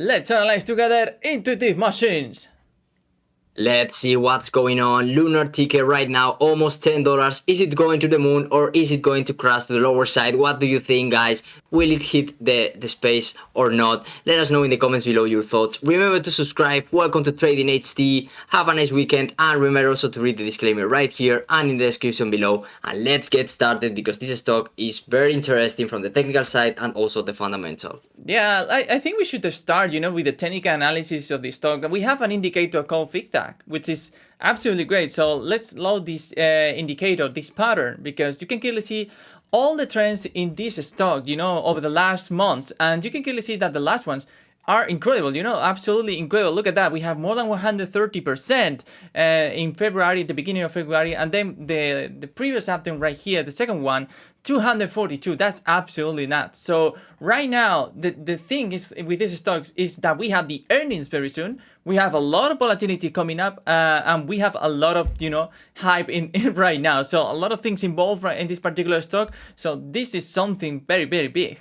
Let's analyze together intuitive machines. Let's see what's going on. Lunar ticket right now, almost $10. Is it going to the moon or is it going to crash to the lower side? What do you think, guys? Will it hit the space or not? Let us know in the comments below your thoughts. Remember to subscribe. Welcome to Trading HT. Have a nice weekend. And remember also to read the disclaimer right here and in the description below. And let's get started because this stock is very interesting from the technical side and also the fundamental. Yeah, I think we should start, with the technical analysis of the stock. We have an indicator called ThickTac, which is absolutely great. So let's load this indicator, this pattern, because you can clearly see all the trends in this stock, over the last months. And you can clearly see that the last ones are incredible, absolutely incredible. Look at that. We have more than 130% in February, the beginning of February, and then the previous upturn right here, the second one, 242. That's absolutely nuts. So right now, the thing is with these stocks is that we have the earnings very soon. We have a lot of volatility coming up, and we have a lot of hype in right now. So a lot of things involved in this particular stock. So this is something very, very big.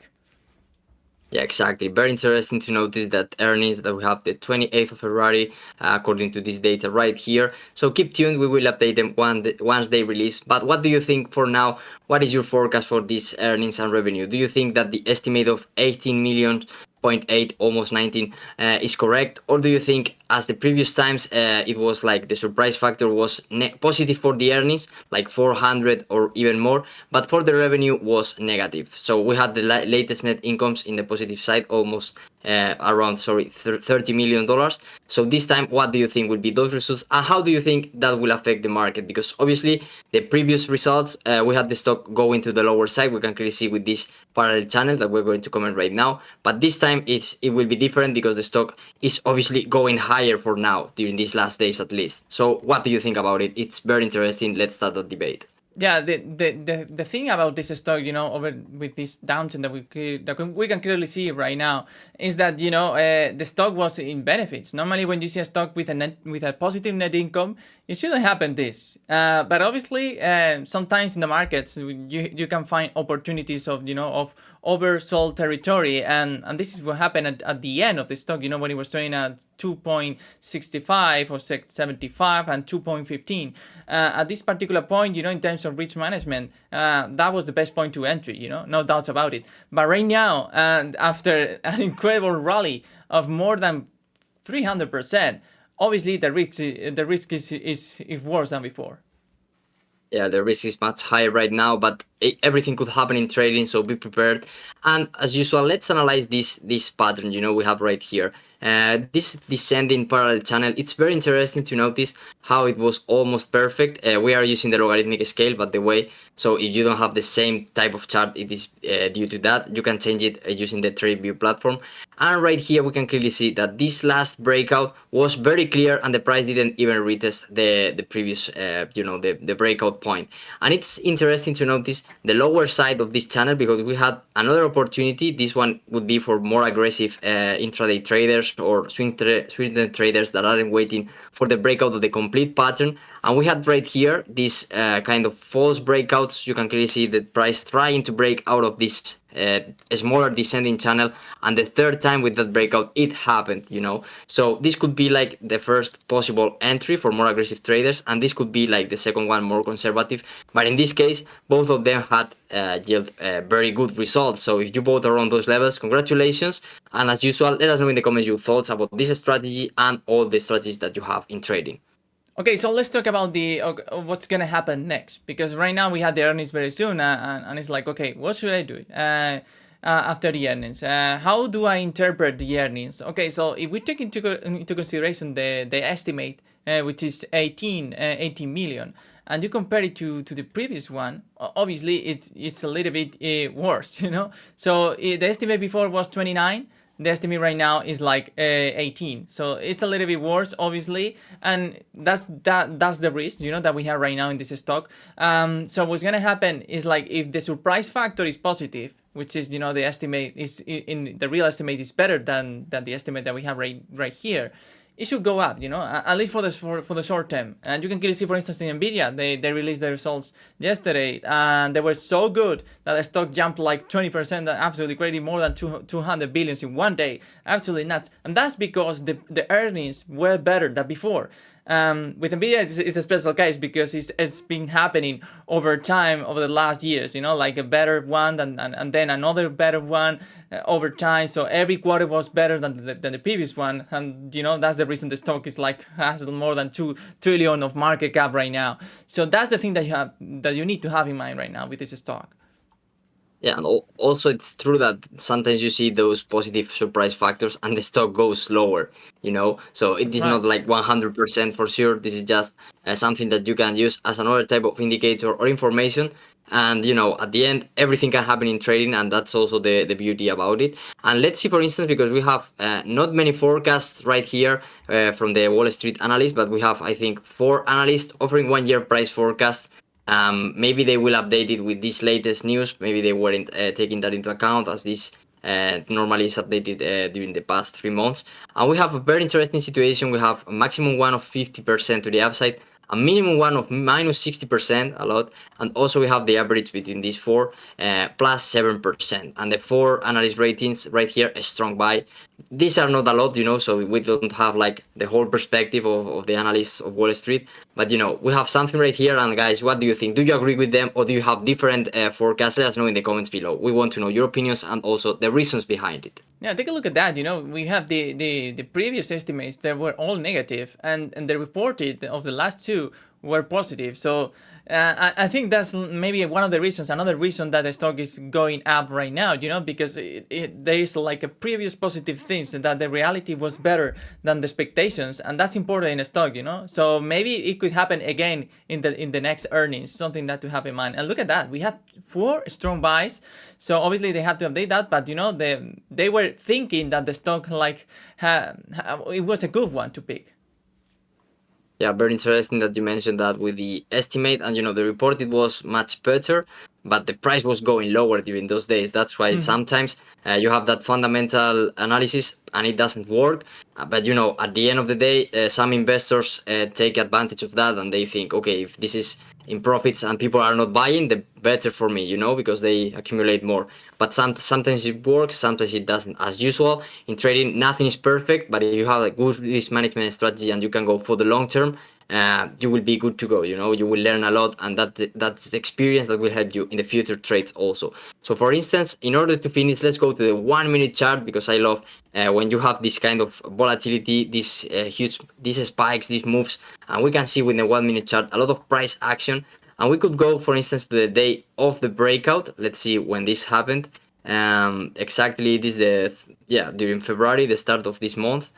Yeah, exactly. Very interesting to notice that earnings that we have the 28th of February, according to this data right here. So keep tuned. We will update them once they release. But what do you think for now? What is your forecast for these earnings and revenue? Do you think that the estimate of 18 million 0.8 almost 19 is correct, or do you think as the previous times it was like the surprise factor was positive for the earnings like 400 or even more, but for the revenue was negative? So we had the latest net incomes in the positive side, almost around $30 million. So this time, what do you think will be those results, and how do you think that will affect the market? Because obviously the previous results, we had the stock going to the lower side. We can clearly see with this parallel channel that we're going to comment right now, but this time it will be different because the stock is obviously going higher for now during these last days at least. So what do you think about it? It's very interesting. Let's start the debate. Yeah, the thing about this stock, over with this downturn that we can clearly see right now is that the stock was in benefits. Normally, when you see a stock with a positive net income, it shouldn't happen this. But obviously, sometimes in the markets, you can find opportunities of oversold territory, and this is what happened at the end of the stock. When it was trading at 2.65 or 75 and 2.15. At this particular point, in terms of risk management, that was the best point to entry, no doubts about it. But right now, and after an incredible rally of more than 300%, obviously the risk is worse than before. Yeah, the risk is much higher right now, but everything could happen in trading, so be prepared. And as usual, let's analyze this pattern we have right here. This descending parallel channel, it's very interesting to notice how it was almost perfect. We are using the logarithmic scale, but the way, so if you don't have the same type of chart, it is due to that. You can change it using the TradeView platform. And right here, we can clearly see that this last breakout was very clear, and the price didn't even retest the previous, the breakout point. And it's interesting to notice the lower side of this channel because we had another opportunity. This one would be for more aggressive intraday traders or swing traders that aren't waiting for the breakout of the complete pattern. And we had right here this kind of false breakouts. You can clearly see the price trying to break out of this smaller descending channel, and the third time with that breakout it happened. So this could be like the first possible entry for more aggressive traders, and this could be like the second one, more conservative. But in this case, both of them had yield very good results. So if you bought around those levels, congratulations. And as usual, let us know in the comments your thoughts about this strategy and all the strategies that you have in trading. Okay, so let's talk about what's gonna happen next, because right now we have the earnings very soon, and it's like, okay, what should I do after the earnings? How do I interpret the earnings? Okay, so if we take into consideration the estimate, which is 18 million, and you compare it to the previous one, obviously it's a little bit worse, So the estimate before was 29. The estimate right now is like 18, so it's a little bit worse, obviously, and that's the risk, that we have right now in this stock. So what's gonna happen is, like, if the surprise factor is positive, which is, the estimate is in the real estimate is better than the estimate that we have right here. it should go up, at least for the short term. And you can clearly see, for instance, in Nvidia, they released their results yesterday, and they were so good that the stock jumped like 20%, absolutely crazy, more than 200 billions in one day, absolutely nuts. And that's because the earnings were better than before. With Nvidia, it's a special case because it's been happening over time, over the last years, like a better one and then another better one over time. So every quarter was better than the previous one, and that's the reason the stock is like has more than 2 trillion of market cap right now. So that's the thing that you need to have in mind right now with this stock. Yeah, and also it's true that sometimes you see those positive surprise factors and the stock goes lower, So it That's is right. not like 100% for sure. This is just something that you can use as another type of indicator or information. And, at the end, everything can happen in trading, and that's also the beauty about it. And let's see, for instance, because we have not many forecasts right here from the Wall Street analysts, but we have, I think, 4 analysts offering 1 year price forecast. Maybe they will update it with this latest news. Maybe they weren't taking that into account, as this normally is updated during the past 3 months. And we have a very interesting situation. We have a maximum one of 50% to the upside, a minimum one of minus 60%, a lot. And also we have the average between these four, plus 7%. And the 4 analyst ratings right here, a strong buy. These are not a lot, so we don't have like the whole perspective of the analysts of Wall Street. But we have something right here. And guys, what do you think? Do you agree with them, or do you have different forecasts? Let us know in the comments below. We want to know your opinions and also the reasons behind it. Yeah, take a look at that. We have the previous estimates that were all negative, and the reported of the last two were positive. So I think that's maybe one of the reasons, another reason that the stock is going up right now, because there is like a previous positive things that the reality was better than the expectations, and that's important in a stock, So maybe it could happen again in the next earnings, something that to have in mind. And look at that, we have 4 strong buys, so obviously they have to update that, but they were thinking that the stock like it was a good one to pick. Yeah, very interesting that you mentioned that with the estimate, and the report it was much better, but the price was going lower during those days. That's why sometimes you have that fundamental analysis and it doesn't work. But at the end of the day, some investors take advantage of that, and they think, okay, if this is in profits and people are not buying, the better for me, because they accumulate more. But sometimes it works, sometimes it doesn't. As usual, in trading, nothing is perfect, but if you have a good risk management strategy and you can go for the long term, you will be good to go. You will learn a lot, and that's the experience that will help you in the future trades also. So for instance, in order to finish, let's go to the 1 minute chart, because I love when you have this kind of volatility, these spikes, these moves, and we can see with the 1 minute chart a lot of price action. And we could go, for instance, to the day of the breakout. Let's see when this happened. Exactly, this is during February, the start of this month.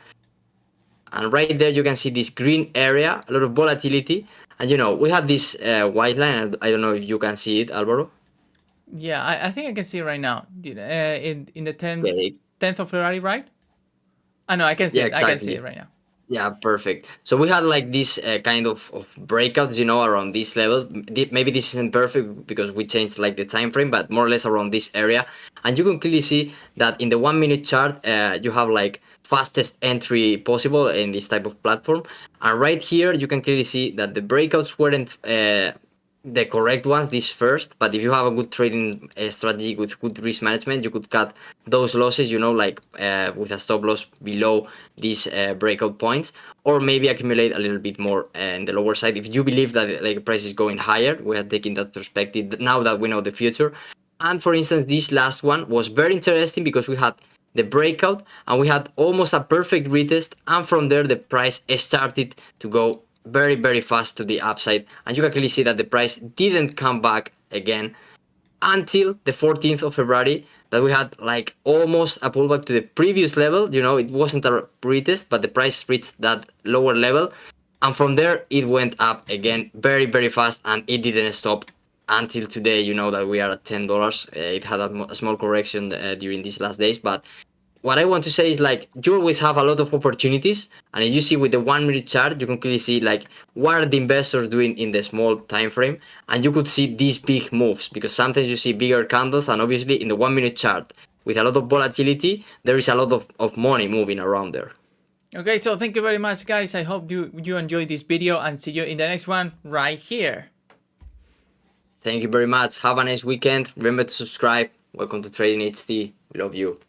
And right there you can see this green area, a lot of volatility. And we had this white line. I don't know if you can see it, Alvaro. Yeah, I think I can see it right now. In the 10th Yeah, 10th of February, right? I know, I can see yeah, it. I can see it exactly. right now. Yeah, perfect. So we had like this kind of breakouts, around these levels. Maybe this isn't perfect because we changed like the time frame, but more or less around this area. And you can clearly see that in the 1 minute chart, you have like fastest entry possible in this type of platform. And right here, you can clearly see that the breakouts weren't the correct ones this first, but if you have a good trading strategy with good risk management, you could cut those losses, like with a stop loss below these breakout points, or maybe accumulate a little bit more in the lower side if you believe that like price is going higher. We are taking that perspective now that we know the future. And for instance, this last one was very interesting because we had the breakout and we had almost a perfect retest, and from there the price started to go very, very fast to the upside, and you can clearly see that the price didn't come back again until the 14th of February, that we had like almost a pullback to the previous level. It wasn't a retest, but the price reached that lower level, and from there it went up again very, very fast, and it didn't stop until today. That we are at $10. It had a small correction during these last days, but what I want to say is like you always have a lot of opportunities, and if you see with the 1 minute chart, you can clearly see like what are the investors doing in the small time frame, and you could see these big moves because sometimes you see bigger candles, and obviously in the 1 minute chart with a lot of volatility, there is a lot of money moving around there. Okay, so thank you very much, guys. I hope you enjoyed this video, and see you in the next one right here. Thank you very much. Have a nice weekend. Remember to subscribe. Welcome to Trading HD. We love you.